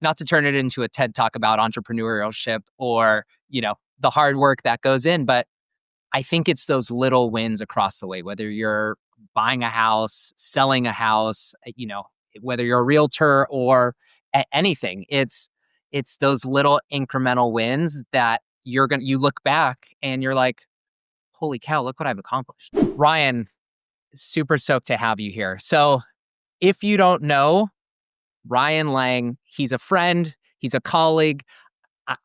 not to turn it into a TED talk about entrepreneurship or, the hard work that goes in, but I think it's those little wins across the way, whether you're buying a house, selling a house, whether you're a realtor or anything. It's those little incremental wins that you look back and you're like, holy cow, look what I've accomplished. Ryan, super stoked to have you here. So if you don't know Ryan Lange, he's a friend, he's a colleague.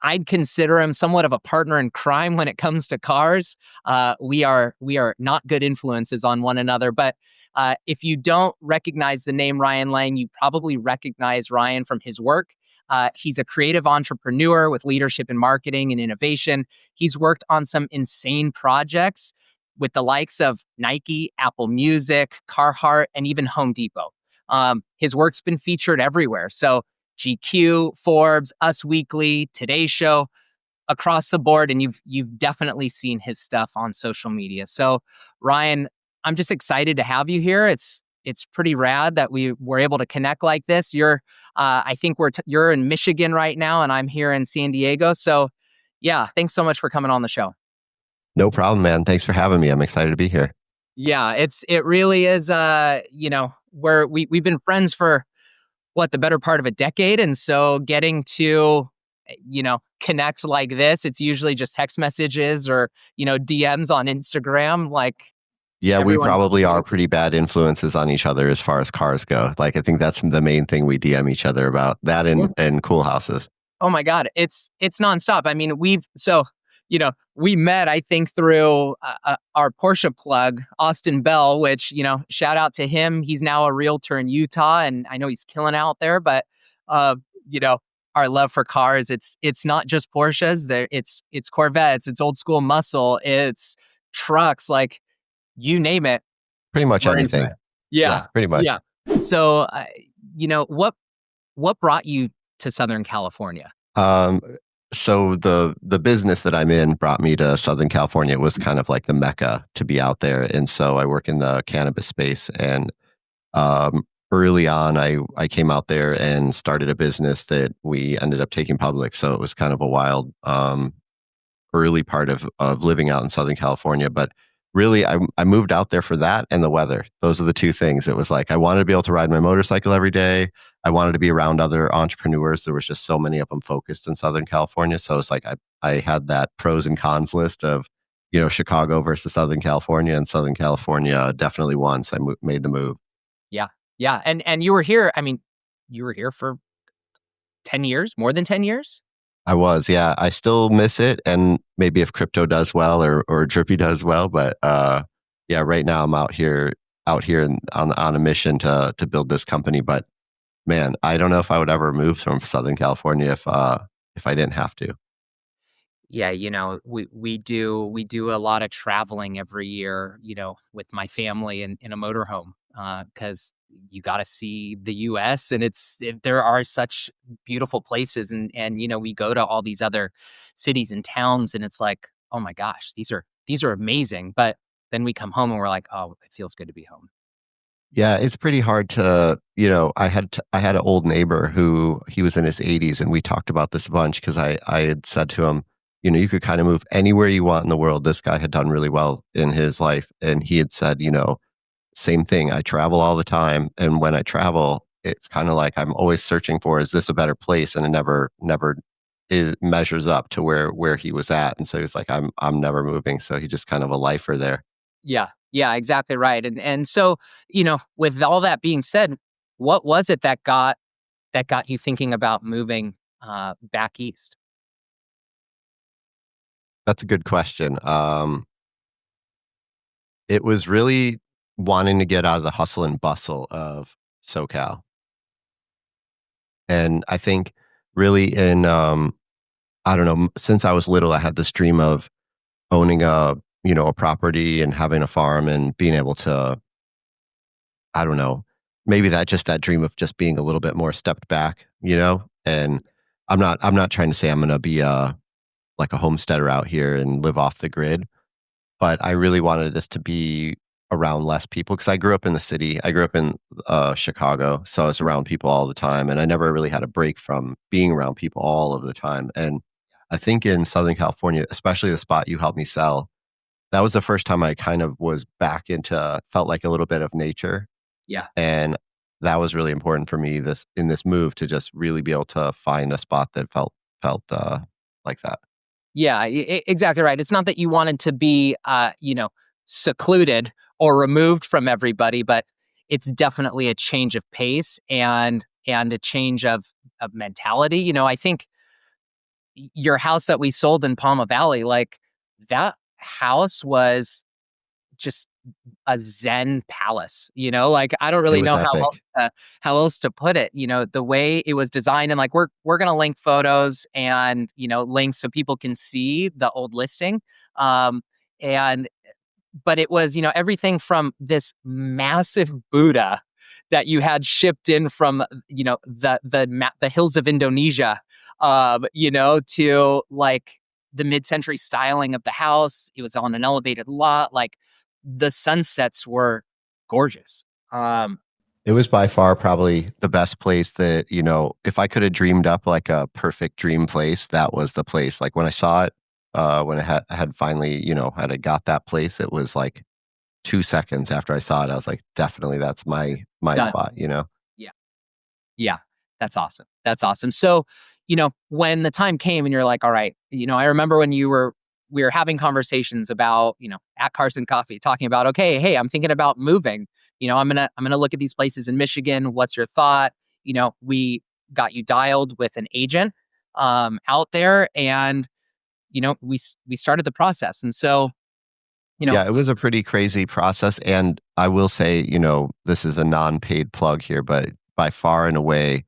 I'd consider him somewhat of a partner in crime when it comes to cars. We are not good influences on one another, but if you don't recognize the name Ryan Lange, you probably recognize Ryan from his work. He's a creative entrepreneur with leadership in marketing and innovation. He's worked on some insane projects with the likes of Nike, Apple Music, Carhartt, and even Home Depot. His work's been featured everywhere. So GQ, Forbes, Us Weekly, Today Show, across the board, and you've definitely seen his stuff on social media. So, Ryan, I'm just excited to have you here. It's pretty rad that we were able to connect like this. I think you're in Michigan right now, and I'm here in San Diego. So, yeah, thanks so much for coming on the show. No problem, man. Thanks for having me. I'm excited to be here. Yeah, it really is. We've been friends for the better part of a decade. And so getting to, connect like this, it's usually just text messages or, DMs on Instagram. Yeah, we probably are pretty bad influences on each other as far as cars go. I think that's the main thing we DM each other about, that and cool houses. Oh my God. It's nonstop. I mean, we met, I think, through our Porsche plug, Austin Bell, which, shout out to him. He's now a realtor in Utah, and I know he's killing out there. But, our love for cars, it's not just Porsches. It's Corvettes, it's old school muscle, it's trucks, you name it. Pretty much anything. Yeah, pretty much. Yeah. So, what brought you to Southern California? So the business that I'm in brought me to Southern California. It was kind of like the mecca to be out there. And so I work in the cannabis space. And early on, I came out there and started a business that we ended up taking public. So it was kind of a wild early part of living out in Southern California. But really, I moved out there for that and the weather. Those are the two things. It was I wanted to be able to ride my motorcycle every day. I wanted to be around other entrepreneurs. There was just so many of them focused in Southern California. So it's I had that pros and cons list of, Chicago versus Southern California, and Southern California definitely won. So I made the move. Yeah. Yeah. And you were here. I mean, you were here for 10 years, more than 10 years? I was, yeah. I still miss it. And maybe if crypto does well or Drippy does well, but yeah, right now I'm out here on a mission to build this company. But man, I don't know if I would ever move from Southern California if I didn't have to. Yeah, we do a lot of traveling every year, with my family in a motorhome, because you got to see the U.S. and there are such beautiful places, and we go to all these other cities and towns, and it's like, oh my gosh, these are amazing. But then we come home and we're like, oh, it feels good to be home. Yeah, it's pretty hard to, I had an old neighbor who he was in his 80s, and we talked about this a bunch because I had said to him, you could kind of move anywhere you want in the world. This guy had done really well in his life, and he had said, same thing. I travel all the time, and when I travel, it's kind of like I'm always searching for, is this a better place? And it never measures up to where he was at. And so he was like, I'm never moving. So he's just kind of a lifer there. Yeah, exactly right. And so, with all that being said, what was it that got you thinking about moving back east? That's a good question. It was really wanting to get out of the hustle and bustle of SoCal. And I think really I don't know, since I was little, I had this dream of owning a property and having a farm and being able to, I don't know, maybe that dream of just being a little bit more stepped back, and I'm not trying to say I'm going to be like a homesteader out here and live off the grid, but I really wanted this to be around less people because I grew up in the city. I grew up in Chicago, so I was around people all the time, and I never really had a break from being around people all of the time. And I think in Southern California, especially the spot you helped me sell, that was the first time I kind of was back into felt like a little bit of nature, Yeah. and that was really important for me this move to just really be able to find a spot that felt like that. Yeah, exactly right. It's not that you wanted to be, secluded or removed from everybody, but it's definitely a change of pace and a change of mentality. I think your house that we sold in Pauma Valley, like that house was just a Zen palace. Like I don't It really was know epic. how else to put it. The way it was designed, and like we're gonna link photos and links so people can see the old listing. And but it was everything from this massive Buddha that you had shipped in from the hills of Indonesia, to like the mid-century styling of the house. It was on an elevated lot. Like the sunsets were gorgeous. It was by far probably the best place that, if I could have dreamed up like a perfect dream place, that was the place. Like when I saw it, when I had finally, had I got that place, it was like 2 seconds after I saw it, I was like, definitely that's my Done. spot. Yeah. Yeah. That's awesome. That's awesome. So, when the time came and you're like, all right, I remember when we were having conversations about, at Carson Coffee, talking about, okay, hey, I'm thinking about moving. I'm gonna look at these places in Michigan. What's your thought? We got you dialed with an agent out there, and we started the process. And so, you know, Yeah, it was a pretty crazy process. And I will say, this is a non-paid plug here, but by far and away,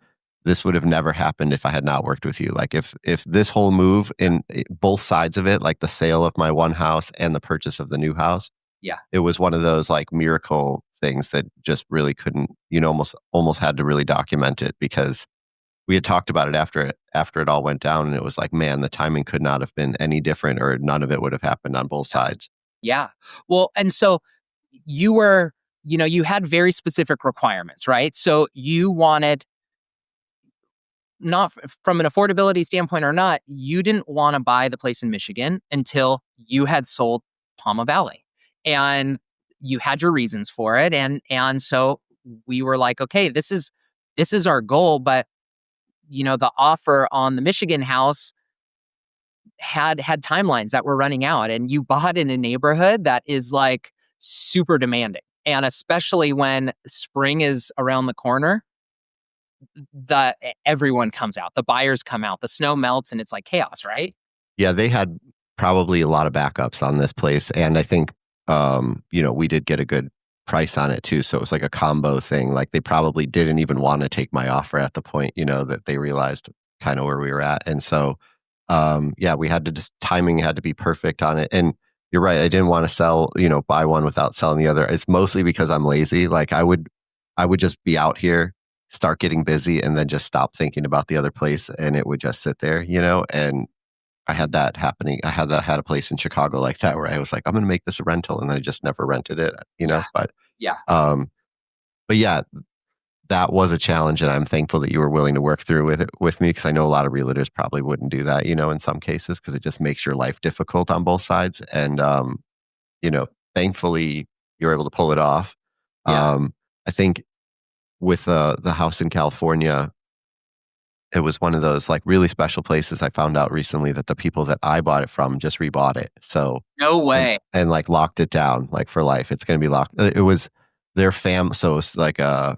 this would have never happened if I had not worked with you. Like if this whole move in both sides of it, like the sale of my one house and the purchase of the new house, yeah, it was one of those like miracle things that just really couldn't, almost had to really document it because we had talked about it after it all went down and it was like, man, the timing could not have been any different or none of it would have happened on both sides. yeah. Well, and so you were, you had very specific requirements, right? So you wanted, not from an affordability standpoint or not, you didn't want to buy the place in Michigan until you had sold Pauma Valley, and you had your reasons for it, and so we were like, okay, this is our goal, but the offer on the Michigan house had timelines that were running out, and you bought in a neighborhood that is like super demanding, and especially when spring is around the corner, everyone comes out, the buyers come out, the snow melts, and it's like chaos, right? Yeah, they had probably a lot of backups on this place, and I think, we did get a good price on it too, so it was like a combo thing, like, they probably didn't even wanna take my offer at the point, that they realized kinda where we were at, and so, yeah, we had to just timing had to be perfect on it, and you're right, I didn't wanna sell buy one without selling the other. It's mostly because I'm lazy, like, I would just be out here, start getting busy, and then just stop thinking about the other place, and it would just sit there, and I had that happening. Had a place in Chicago like that where I was like, "I'm gonna make this a rental," and I just never rented it. Yeah, yeah, Um, but yeah, that was a challenge, and I'm thankful that you were willing to work through with me because I know a lot of realtors probably wouldn't do that, in some cases because it just makes your life difficult on both sides, and, you know, thankfully, you were able to pull it off. yeah. I think with, the house in California, it was one of those, like, really special places. I found out recently that the people that I bought it from just rebought it, so No and way. like, locked it down, like, for life. It's gonna be locked it was their so it's like, I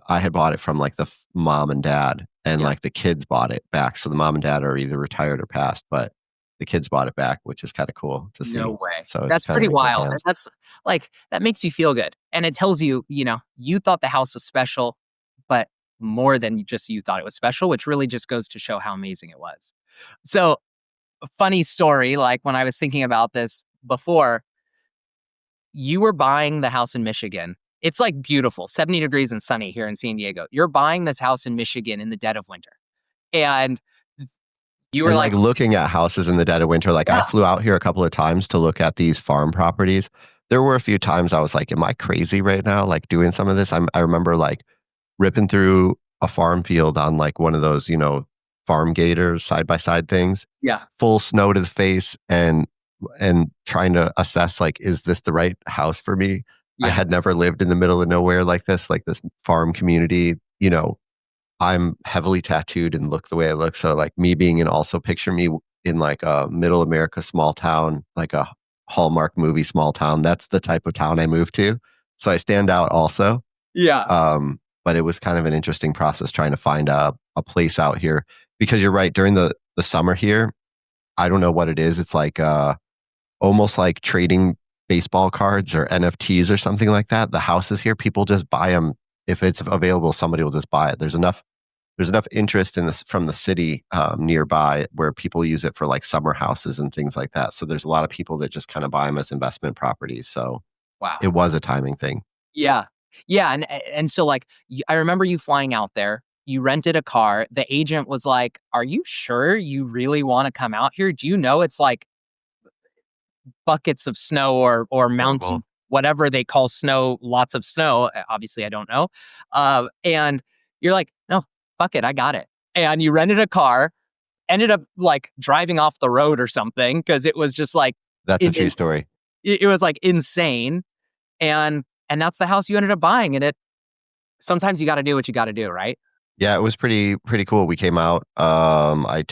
had bought it from, like, the mom and dad, and, Yeah. like, the kids bought it back, so the mom and dad are either retired or passed, but the kids bought it back, which is kinda cool to No see. way. So it's That's kind of pretty in good wild, and hands. that's like, that makes you feel good, and it tells you, you thought the house was special, but more than just you thought it was special, which really just goes to show how amazing it was. So, a funny story, like, when I was thinking about this before, you were buying the house in Michigan. It's, like, beautiful, 70 degrees and sunny here in San Diego. You're buying this house in Michigan in the dead of winter, and you were And, like, like, looking at houses in the dead of winter, like, I "Yeah, flew out here a couple of times to look at these farm properties. there were a few times I was like, am I crazy right now? Like doing some of this. I remember like ripping through a farm field on like one of those, farm gators side by side things, Yeah. full snow to the face, and trying to assess like, is this the right house for me? I Yeah. had never lived in the middle of nowhere like this farm community. I'm heavily tattooed and look the way I look. So like me being in, also picture me in like a middle America small town, like a Hallmark movie small town. That's the type of town I moved to. So I stand out also. Yeah. But it was kind of an interesting process trying to find a place out here, because you're right. During the summer here, I don't know what it is. It's like almost like trading baseball cards or NFTs or something like that. The houses here, people just buy them. If it's available, somebody will just buy it. There's enough interest in this from the city nearby where people use it for like summer houses and things like that. So there's a lot of people that just kind of buy them as investment properties. So Wow. it was a timing thing. Yeah. Yeah. And so like, I remember you flying out there. You rented a car. The agent was like, "Are you sure you really want to come out here? Do you know it's like buckets of snow or Horrible. mountain, whatever they call snow, lots of snow." Obviously, I don't know. And you're like, "No, fuck it, I got it." And you rented a car, ended up like driving off the road or something because it was just like That's a it, true it's story. it was like insane. And that's the house you ended up buying. And it sometimes you got to do what you got to do, right? Yeah, it was pretty cool. We came out. I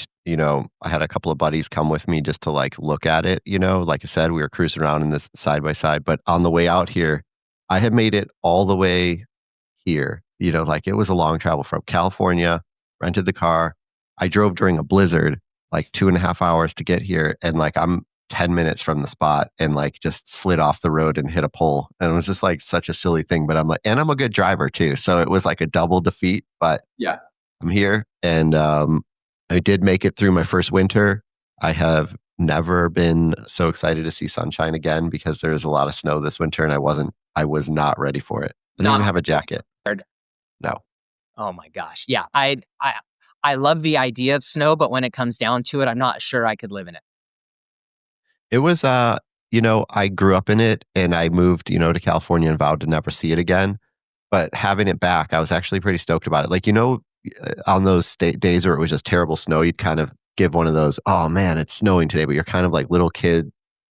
had a couple of buddies come with me just to like look at it. Like I said, we were cruising around in this side by side. But on the way out here, I had made it all the way here. Like it was a long travel from California. Rented the car. I drove during a blizzard, like 2.5 hours to get here, and like I'm 10 minutes from the spot, and like just slid off the road and hit a pole. And it was just like such a silly thing. But I'm like, and I'm a good driver too, so it was like a double defeat. But Yeah. I'm here, and I did make it through my first winter. I have never been so excited to see sunshine again because there was a lot of snow this winter, and I was not ready for it. I didn't Not even have a jacket. hard. No. Oh my gosh. Yeah. I love the idea of snow, but when it comes down to it, I'm not sure I could live in it. It was, I grew up in it, and I moved, to California and vowed to never see it again. But having it back, I was actually pretty stoked about it. Like, on those days where it was just terrible snow, you'd kind of give one of those, oh man, it's snowing today, but you're kind of like little kid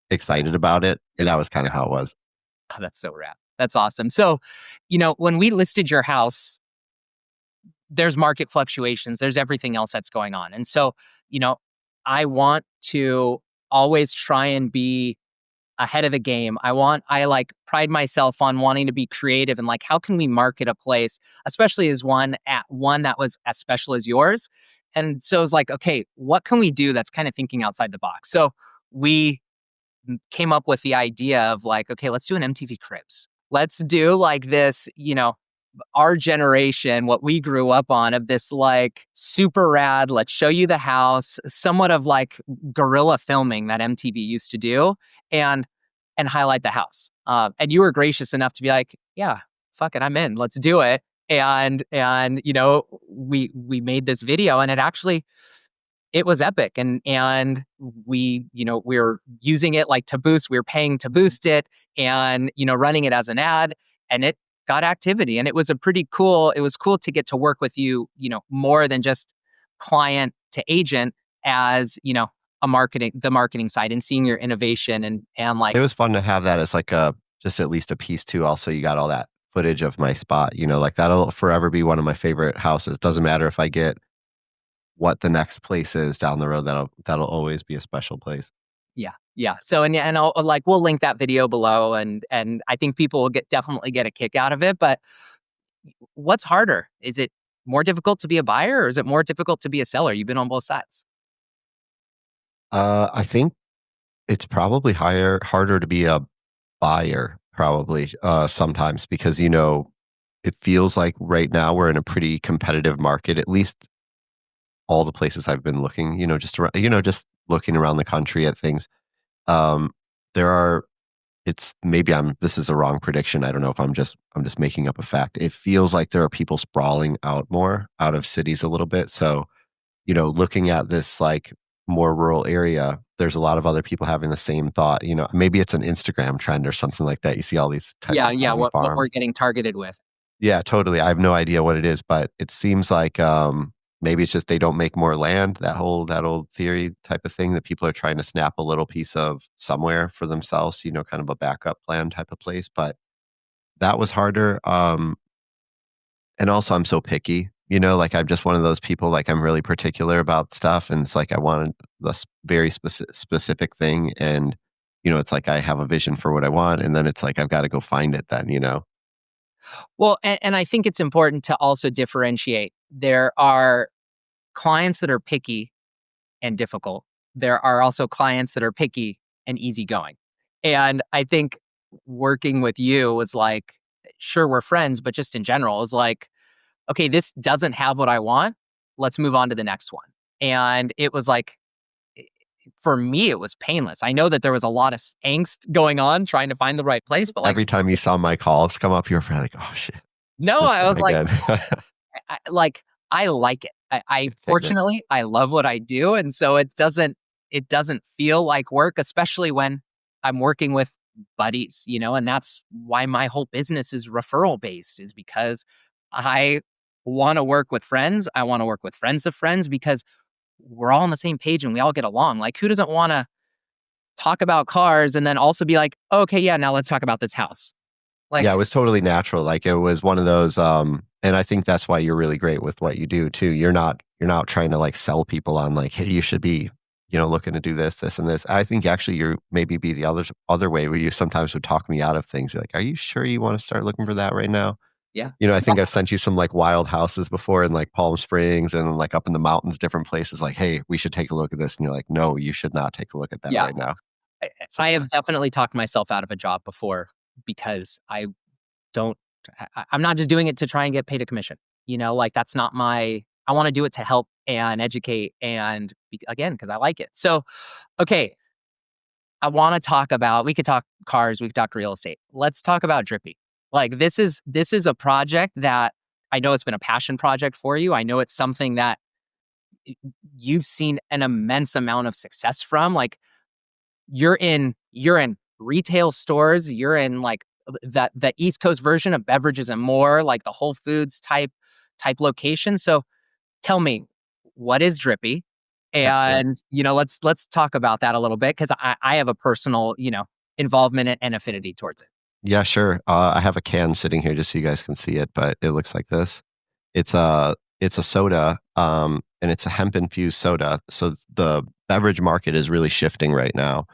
excited about it. And that was kind of how it was. Oh, that's so rad. That's awesome. So, when we listed your house, there's market fluctuations, there's everything else that's going on. And so, I want to always try and be ahead of the game. I like pride myself on wanting to be creative and like, how can we market a place, especially as one that was as special as yours? And so it's like, okay, what can we do that's kind of thinking outside the box? So we came up with the idea of like, okay, let's do an MTV Cribs. Let's do like this, our generation, what we grew up on of this like super rad, let's show you the house, somewhat of like guerrilla filming that MTV used to do and highlight the house. And you were gracious enough to be like, yeah, fuck it, I'm in, let's do it. And we made this video and it was epic. And we were using it like to boost, we were paying to boost it and, running it as an ad, and it got activity. And it was it was cool to get to work with you, more than just client to agent as, the marketing side and seeing your innovation and like, It was fun to have that as like just at least a piece too. Also, you got all that footage of my spot, like that'll forever be one of my favorite houses. Doesn't matter if I get what the next place is down the road, that'll always be a special place. yeah. Yeah. So, and I'll like, we'll link that video below and I think people will definitely get a kick out of it. But what's harder? Is it more difficult to be a buyer or is it more difficult to be a seller? You've been on both sides. I think it's probably harder to be a buyer, probably sometimes, because it feels like right now we're in a pretty competitive market. At least all the places I've been looking, just looking around the country at things. Um, there are. It's maybe this is a wrong prediction. I don't know if I'm just making up a fact. It feels like there are people sprawling out more out of cities a little bit. So, looking at this like more rural area, there's a lot of other people having the same thought. Maybe it's an Instagram trend or something like that. You see all these types Yeah, of yeah, tiny what we're farms. getting targeted with. Yeah, totally. I have no idea what it is, but it seems like maybe it's just they don't make more land. That old theory type of thing that people are trying to snap a little piece of somewhere for themselves. Kind of a backup plan type of place. But that was harder. And also, I'm so picky. Like I'm just one of those people. Like I'm really particular about stuff, and it's like I wanted this very specific thing, and it's like I have a vision for what I want, and then it's like I've got to go find it. Then. Well, and I think it's important to also differentiate. There are clients that are picky and difficult. There are also clients that are picky and easygoing. And I think working with you was like, sure, we're friends, but just in general, is like, okay, this doesn't have what I want. Let's move on to the next one. And it was like, for me, it was painless. I know that there was a lot of angst going on trying to find the right place, but like, Every time you saw my calls come up, you were probably like, "Oh shit, no, this I guy was like, again." I like it. I Same man. fortunately I love what I do, and so it doesn't feel like work, especially when I'm working with buddies, and that's why my whole business is referral based, is because I want to work with friends. I want to work with friends of friends because we're all on the same page and we all get along. Like, who doesn't want to talk about cars and then also be like, okay, yeah, now let's talk about this house. Yeah, it Like, was totally natural. Like it was one of those, and I think that's why you're really great with what you do too. You're not trying to like sell people on like, hey, you should be, looking to do this, this, and this. I think actually you're maybe be the other way where you sometimes would talk me out of things. You're like, are you sure you want to start looking for that right now? yeah. I think I've sent you some like wild houses before in like Palm Springs and like up in the mountains, different places. Like, hey, we should take a look at this, and you're like, no, you should not take a look at that Yeah. right now. I So I have definitely talked myself out of a job before because don't I'm not just doing it to try and get paid a commission. Like that's not my I want to do it to help and educate and again because I like it. So, okay, I want to talk about we could talk cars, we could talk real estate. Let's talk about Drippy. Like this is a project that I know it's been a passion project for you. I know it's something that y- you've seen an immense amount of success from. Like you're in retail stores, you're in like the East Coast version of beverages and more, like the Whole Foods type location. So tell me, what is Drippy? yeah, sure. And let's talk about that a little bit because I have a personal involvement and affinity towards it. Yeah, sure. I have a can sitting here just so you guys can see it, but it looks like this. It's a soda, and it's a hemp-infused soda. So the beverage market is really shifting right now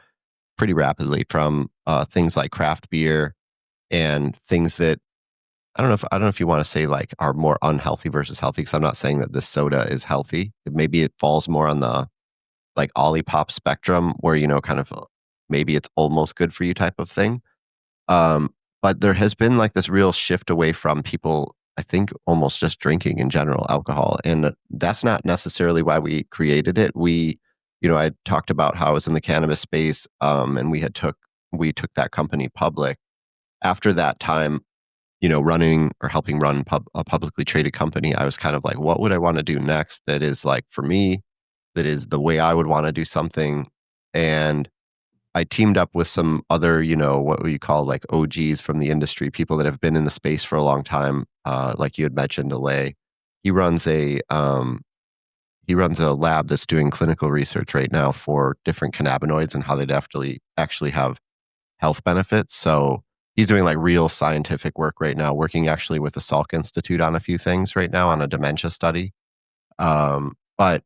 pretty rapidly from things like craft beer and things that I don't know if you want to say like are more unhealthy versus healthy. Because I'm not saying that this soda is healthy. Maybe it falls more on the like Olipop spectrum, where kind of maybe it's almost good for you type of thing. Um, but there has been like this real shift away from people, I think, almost just drinking in general, alcohol. And that's not necessarily why we created it. I talked about how I was in the cannabis space, and we took that company public. After that time, running or helping run a publicly traded company, I was kind of like, what would I want to do next? That is like for me, that is the way I would want to do something. And I teamed up with some other, what we call like OGs from the industry, people that have been in the space for a long time. Like you had mentioned, Alay. He runs a he runs a lab that's doing clinical research right now for different cannabinoids and how they'd actually have health benefits. So he's doing like real scientific work right now, working actually with the Salk Institute on a few things right now on a dementia study. But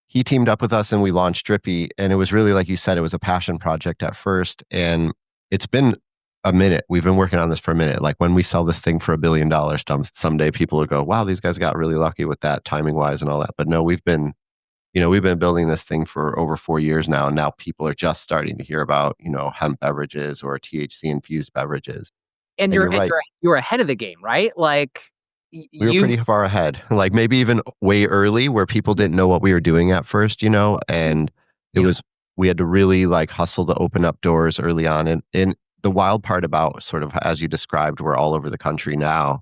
he teamed up with us and we launched Drippy. And it was really, like you said, it was a passion project at first. And it's been a minute. We've been working on this for a minute. Like when we sell this thing for $1 billion, someday people will go, wow, these guys got really lucky with that timing wise and all that. But no, we've been building this thing for over 4 years now. And now people are just starting to hear about, hemp beverages or THC infused beverages. And And you're you're and right. you're ahead of the game, right? Like We were you've pretty far ahead, like maybe even way early where people didn't know what we were doing at first, and it yeah. was, we had to really like hustle to open up doors early on. And the wild part about sort of, as you described, we're all over the country now.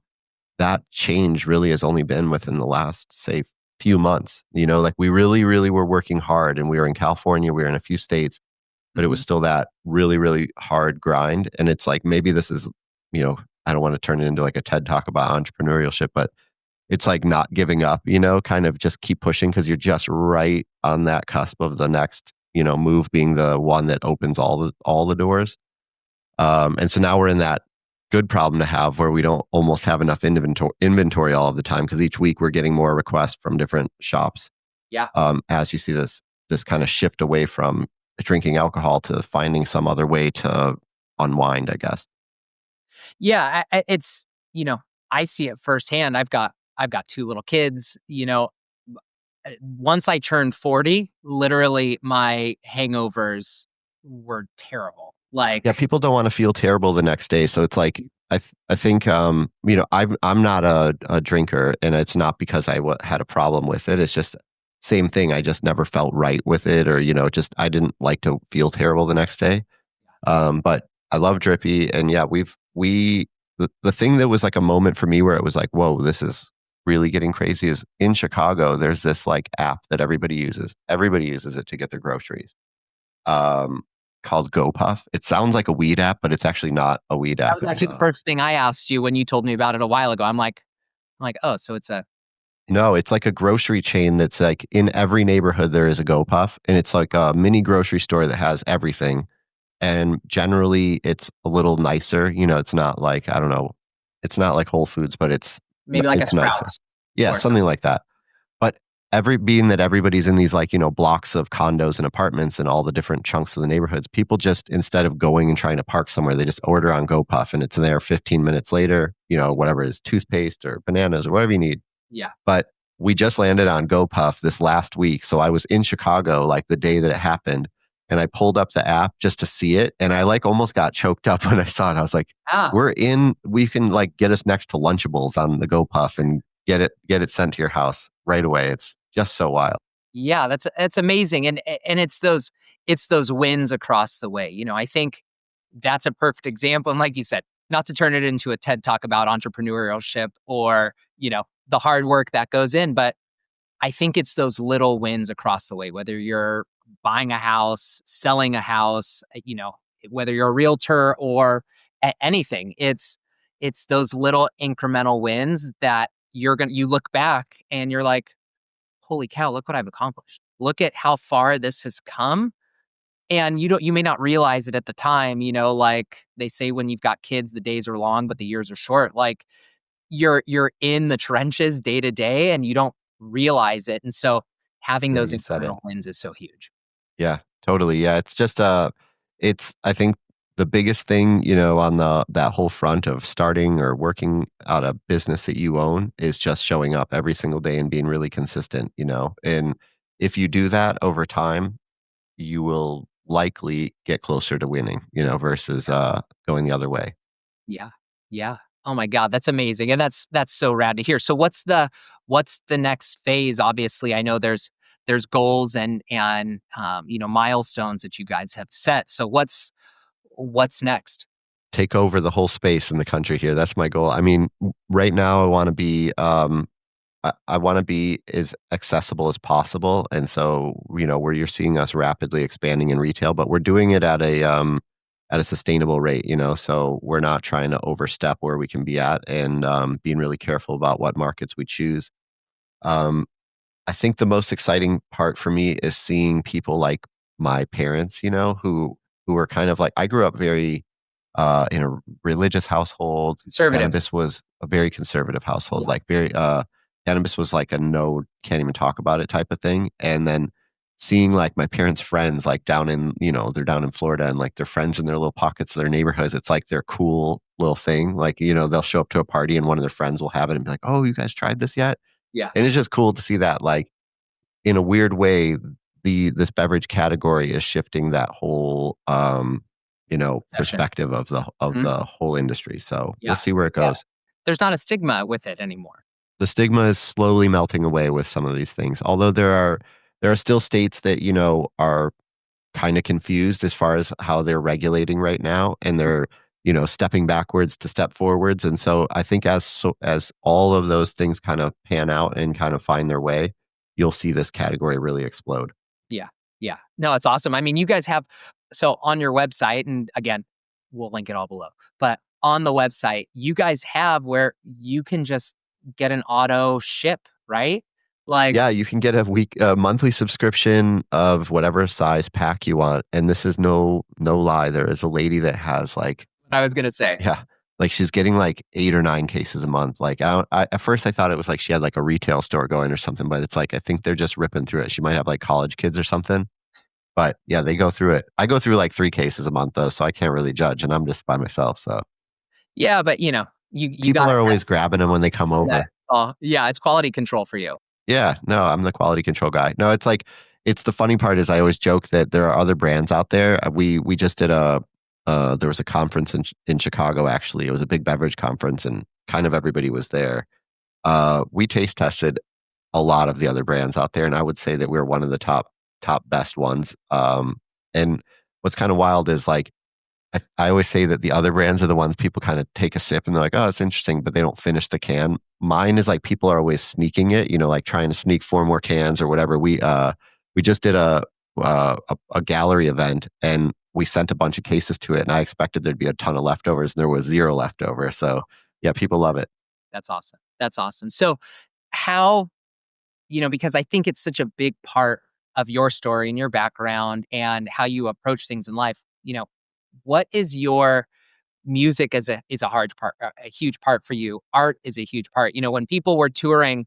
That change really has only been within the last, say, few months. You know, like we really, really were working hard, and we were in California, we were in a few states, but it was Mhm. still that really, really hard grind. And it's like, maybe this is, I don't want to turn it into like a TED talk about entrepreneurship, but it's like not giving up, kind of just keep pushing because you're just right on that cusp of the next, move being the one that opens all the doors. And so now we're in that good problem to have where we don't almost have enough inventory all of the time because each week we're getting more requests from different shops. Yeah. As you see this kind of shift away from drinking alcohol to finding some other way to unwind, I guess. Yeah, it's I see it firsthand. I've got 2 little kids, once I turned 40, literally my hangovers were terrible. Yeah, Like people don't want to feel terrible the next day. So it's like I think I'm not a drinker, and it's not because had a problem with it. It's just same thing. I just never felt right with it, or just I didn't like to feel terrible the next day. But I love Drippy, and yeah, the thing that was like a moment for me where it was like, whoa, this is really getting crazy is in Chicago. There's this like app that everybody uses. Everybody uses it to get their groceries. Um, Called GoPuff. It sounds like a weed app, but it's actually not a weed that app. was actually the first thing I asked you when you told me about it a while ago. I'm like, "Oh, so it's a." No, it's like a grocery chain that's like in every neighborhood there is a GoPuff, and it's like a mini grocery store that has everything. And generally, it's a little nicer. It's not like I don't know, it's not like Whole Foods, but Maybe like a it's nicer. Sprouts Yeah, or something. something like that. But being that everybody's in these like blocks of condos and apartments and all the different chunks of the neighborhoods, people just instead of going and trying to park somewhere, they just order on GoPuff, and it's there 15 minutes later. Whatever it is, toothpaste or bananas or whatever you need. Yeah. But we just landed on GoPuff this last week. So I was in Chicago like the day that it happened, and I pulled up the app just to see it. And I like almost got choked up when I saw it. I was like, Ah, we can like get us next to Lunchables on the GoPuff and get it sent to your house right away. It's just so wild. yeah, that's amazing, and it's those wins across the way. I think that's a perfect example, and like you said, not to turn it into a TED talk about entrepreneurship or the hard work that goes in, but I think it's those little wins across the way, whether you're buying a house, selling a house, whether you're a realtor or anything. It's those little incremental wins that you look back and you're like, holy cow, look what I've accomplished. Look at how far this has come. And you may not realize it at the time, like they say when you've got kids, the days are long, but the years are short. Like you're in the trenches day to day and you don't realize it. And so having Yeah, those you said it. incremental wins is so huge. Yeah, totally. Yeah, it's just it's I think the biggest thing, on that whole front of starting or working out a business that you own is just showing up every single day and being really consistent. And if you do that over time, you will likely get closer to winning, versus going the other way. Yeah. Yeah. Oh my God, that's amazing. And that's so rad to hear. So what's the next phase? Obviously, I know there's goals and milestones that you guys have set. So what's next? Take over the whole space in the country here. That's my goal. I mean, right now I want to be as accessible as possible. And so, where you're seeing us rapidly expanding in retail, but we're doing it at a sustainable rate. So we're not trying to overstep where we can be at, and being really careful about what markets we choose. Um, I think the most exciting part for me is seeing people like my parents, who are kind of like I grew up very in a religious household. Conservative. Cannabis was a very conservative household, Yeah. like very cannabis was like a no, can't even talk about it type of thing. And then seeing like my parents' friends like they're down in Florida, and like their friends in their little pockets of their neighborhoods, it's like their cool little thing. Like, they'll show up to a party and one of their friends will have it and be like, "Oh, you guys tried this yet?" Yeah. And it's just cool to see that, like, in a weird way, this beverage category is shifting that whole Session. perspective of the Mhm. whole industry. So we'll Yeah. see where it Yeah. goes. There's not a stigma with it anymore. The stigma is slowly melting away with some of these things. Although there are still states that, are kind of confused as far as how they're regulating right now, and they're, stepping backwards to step forwards. And so I think as all of those things kind of pan out and kind of find their way, you'll see this category really explode. Yeah. Yeah. No, it's awesome. I mean, you guys have, so on your website, and again, we'll link it all below, but on the website, you guys have where you can just get an auto ship, right? Like, Yeah, you can get a monthly subscription of whatever size pack you want, and this is no lie. There is a lady that has like, what I was going to say. yeah, like she's getting like 8 or 9 cases a month. Like I don't, at first I thought it was like she had like a retail store going or something, but it's like I think they're just ripping through it. She might have like college kids or something. But yeah, they go through it. I go through like 3 cases a month though, so I can't really judge, and I'm just by myself. So Yeah, but you got people to are always test grabbing them when they come that. over. Oh, yeah, it's quality control for you. Yeah, no, I'm the quality control guy. No, it's like it's the funny part is I always joke that there are other brands out there. We just did there was a conference in Chicago actually. It was a big beverage conference and kind of everybody was there. We taste tested a lot of the other brands out there, and I would say that we're one of the top best ones. And what's kind of wild is like I always say that the other brands are the ones people kind of take a sip and they're like, oh, it's interesting, but they don't finish the can. Mine is like people are always sneaking it, like trying to sneak 4 more cans or whatever. We just did a gallery event and we sent a bunch of cases to it, and I expected there'd be a ton of leftovers, and there was 0 leftover. So yeah, people love it. That's awesome. That's awesome. So how, because I think it's such a big part of your story and your background and how you approach things in life, what is your music is a hard part, a huge part for you. Art is a huge part. When people were touring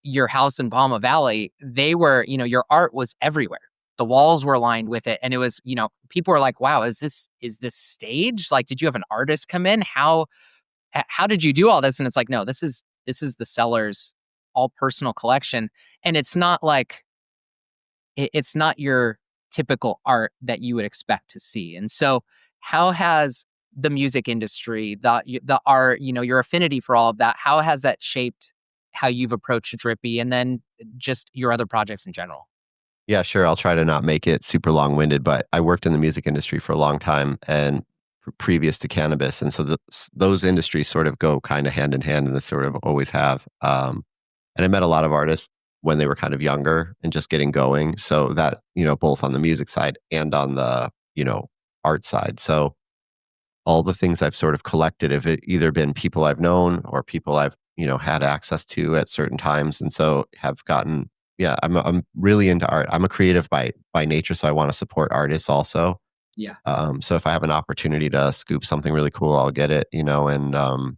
your house in Pauma Valley, they were, your art was everywhere. The walls were lined with it. And it was, people were like, wow, is this staged? Like, did you have an artist come in? How did you do all this? And it's like, no, this is the seller's all personal collection. And it's not like, it's not your typical art that you would expect to see. And so how has the music industry, the art, your affinity for all of that, how has that shaped how you've approached Drippy and then just your other projects in general? Yeah, sure. I'll try to not make it super long-winded, but I worked in the music industry for a long time and previous to cannabis, and so those industries sort of go kind of hand in hand, and they sort of always have. And I met a lot of artists when they were kind of younger and just getting going. So that both on the music side and on the art side. So all the things I've sort of collected have either been people I've known or people I've had access to at certain times, and so have gotten. Yeah, I'm really into art. I'm a creative by nature, so I want to support artists also. Yeah. So if I have an opportunity to scoop something really cool, I'll get it. And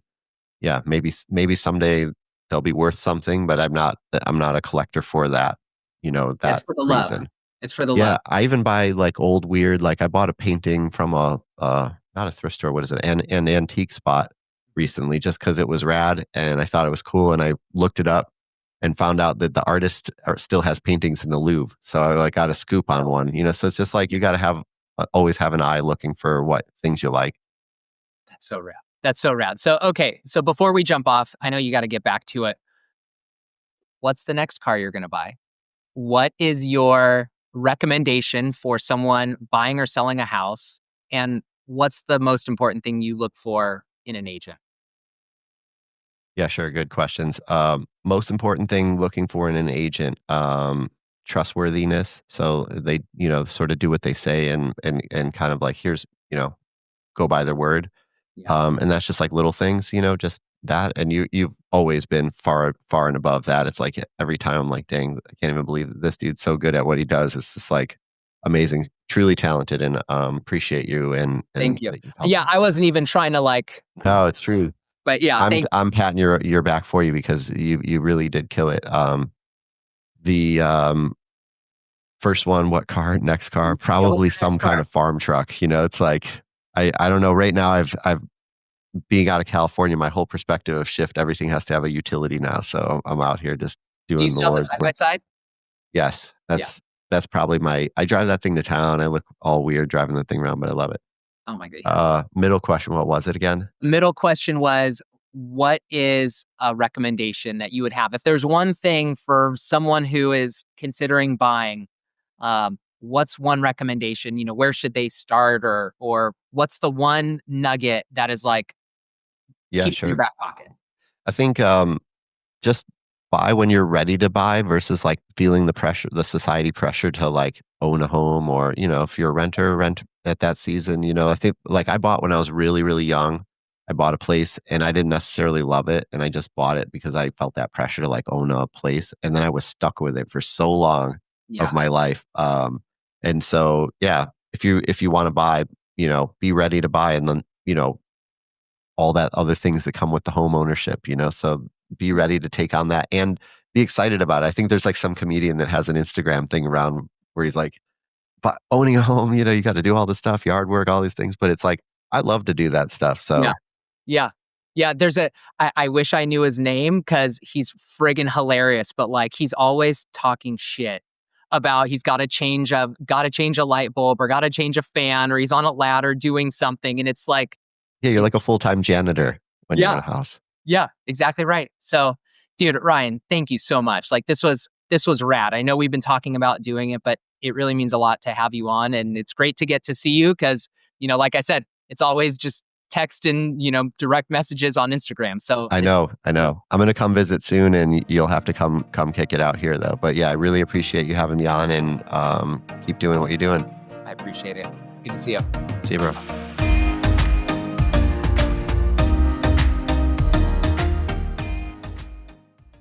yeah, maybe someday they'll be worth something, but I'm not a collector for that. It's That for the love. reason. It's for the love. Yeah, I even buy like old weird. Like I bought a painting from a not a thrift store. What is it? An antique spot recently, just because it was rad and I thought it was cool. And I looked it up and found out that the artist still has paintings in the Louvre. So I like got a scoop on one. So it's just like you got to have always have an eye looking for what things you like. That's so rad. That's so rad. So, okay. So before we jump off, I know you got to get back to it. What's the next car you're going to buy? What is your recommendation for someone buying or selling a house? And what's the most important thing you look for in an agent? Yeah, sure. Good questions. Most important thing looking for in an agent, trustworthiness. So they, sort of do what they say and kind of like, here's, go by their word. Yeah. And that's just like little things, just that. And you've always been far, far and above that. It's like every time I'm like, dang, I can't even believe that this dude's so good at what he does. It's just like amazing, truly talented, and appreciate you and Thank you. that you've helped Yeah, me. I wasn't even trying to like, No, it's true. but yeah, I'm patting your back for you because you really did kill it. The first one, what car? Next car, yeah, what's probably your next some kind car? of farm truck. It's like I don't know. Right now, I've being out of California, my whole perspective of shift. Everything has to have a utility now. So I'm out here just Do you doing the still have the Lord's side by work. side? Yes, Yeah. that's probably my. I drive that thing to town. I look all weird driving the thing around, but I love it. Oh my God. Middle question, what was it again? Middle question was, what is a recommendation that you would have? If there's one thing for someone who is considering buying, what's one recommendation? Where should they start, or what's the one nugget that is like Yeah, keep in your sure. back pocket? I think just buy when you're ready to buy versus like feeling the pressure, the society pressure to like own a home, or, if you're a renter, rent at that season. I think like I bought when I was really, really young. I bought a place and I didn't necessarily love it. And I just bought it because I felt that pressure to like own a place. And then I was stuck with it for so long Yeah. of my life. And so, yeah, if you want to buy, be ready to buy. And then, all that other things that come with the home ownership, so be ready to take on that and be excited about it. I think there's like some comedian that has an Instagram thing around where he's like, but owning a home, you got to do all this stuff, yard work, all these things. But it's like, I love to do that stuff. So Yeah. Yeah. Yeah. I wish I knew his name because he's friggin' hilarious, but like he's always talking shit about he's got to change a light bulb or got to change a fan or he's on a ladder doing something. And it's like, yeah, you're like a full-time janitor when you're in yeah, a house. yeah, exactly right. So, dude, Ryan, thank you so much. Like this was rad. I know we've been talking about doing it, but it really means a lot to have you on. And it's great to get to see you because, like I said, it's always just text and, direct messages on Instagram. So I know. I'm going to come visit soon and you'll have to come kick it out here though. But yeah, I really appreciate you having me on and keep doing what you're doing. I appreciate it. Good to see you. See you, bro.